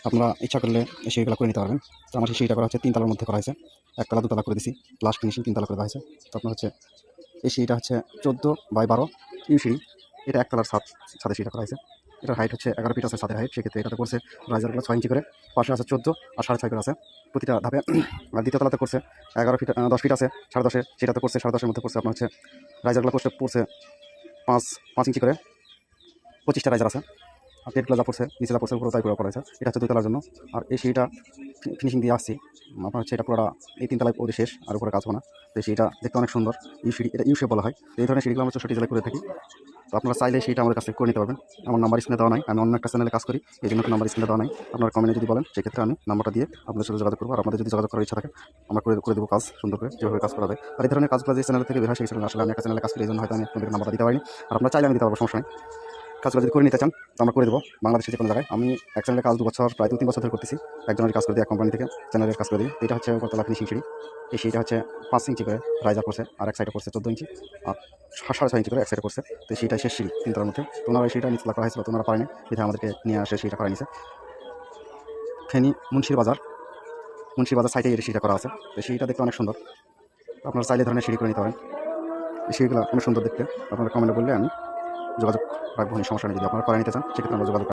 আপনারা ইচ্ছা করলে এই সিঁড়িগুলো করে নিতে পারবেন। তো আমার সেই সিঁড়িটা করা হচ্ছে 3 তলার মধ্যে করা হয়েছে। 1 তলা 2 তলা করে দিছি, লাস্ট ফিনিশিং 3 তলা করে দেওয়া হয়েছে। তো আপনার হচ্ছে এই সিঁড়িটা হচ্ছে 14/12 ইউ সিঁড়ি। এটা 1 তলার ছাদে সিঁড়িটা করা হয়েছে। এটার হাইট হচ্ছে 11 ফিট আছে ছাদের হাইট। সেক্ষেত্রে এটাতে করছে রাইজারগুলো 6 ইঞ্চি করে, পাশে আছে 14 আর 6.5 করে আছে প্রতিটা ধাপে। আর দ্বিতীয় তলাতে করছে 11 ফিট 10 ফিট আছে 10.5, সেটাতে করছে 10.5 মধ্যে করছে আপনার হচ্ছে রাইজারগুলো পড়ছে 5 ইঞ্চি করে, 25টা রাইজার আছে। আর প্লেটগুলো যা পড়ছে নিচে যা পড়ছে উপরে তাই পুরো করা হয়েছে। এটা হচ্ছে 2 তলার জন্য। আর এই সিঁড়িটা ফিনিশিং দিয়ে আসছি আপনার হচ্ছে এটা পুরোটা এই 3 তলায় ওদের শেষ, আর উপরে কাজ হবে না। তো এই সিঁড়িটা দেখতে অনেক সুন্দর। ইউ সিঁড়ি, এটা ইউ শেপ বলা হয়। তো এই ধরনের সিঁড়িগুলো আমরা 64 জেলায় করে থাকি। তো আপনারা চাইলে সেইটা আমাদের কাছ থেকে করে নিতে পারবেন। আমার নাম্বার স্ক্রিনে দেওয়া নাই, আমি অন্য একটা চ্যানেলে কাজ করি, এই জন্য নাম্বার স্ক্রিনে দেওয়া নাই। আপনারা কমেন্টে যদি বলেন সেক্ষেত্রে আমি নাম্বারটা দিয়ে আপনাদের সাথে যোগাযোগ করবো। আর আপনাদের যদি যোগাযোগ করার ইচ্ছা থাকে আমরা করে দেবো কাজ সুন্দর করে, যেভাবে কাজ করা যায়। আর এই ধরনের কাজগুলো যে চ্যানেল থেকে বের হয় সেই চ্যানেলে আসলে আমি একটা চ্যানেলে কাজ করি, এই জন্য হয়তো আমি আপনাদের নাম্বারটা দিতে পারিনি। আর আপনারা চাইলে আমি দিতে পারবো, সমস্যা নেই। কাজগুলো যদি করে নিতে চান তো আমরা করে দেবো বাংলাদেশে যে কোনো জায়গায়। আমি এক চ্যানেলে কাজ 2 বছর, প্রায় 2-3 বছর ধরে করতেছি। একজনের কাজ করে দিই, এক কোম্পানি থেকে চ্যানেলের কাজ করে দিই। এটা হচ্ছে উপরতলা ফিনিশিং সিঁড়ি। এই সিঁড়িটা হচ্ছে 5 ইঞ্চি করে রাইজার করছে, আর এক সাইডে করছে 14 ইঞ্চি, আর 6.5 ইঞ্চি করে এক সাইডে করছে। তো সেইটাই শেষ সিঁড়ি 3 তলার মধ্যে। তো ওনারা সিঁড়িটা নিচতলা করা হয়েছিল, তো ওনারা পারেনি, বিধায় আমাদেরকে নিয়ে আসে সিঁড়িটা করা নিয়েছে। ফেনী মুন্সির বাজার সাইডে এই সিঁড়িটা করা আছে। তো সিঁড়িটা দেখতে অনেক সুন্দর। আপনারা চাইলে ধরনের সিঁড়ি করে নিতে পারেন। এই সিঁড়িগুলো অনেক সুন্দর দেখতে। আপনারা কমেন্টে বললে আমি যোগাযোগ রাখবো, সমস্যা নেই। যদি আপনারা করে নিতে চান সেক্ষেত্রে আমরা যোগাযোগ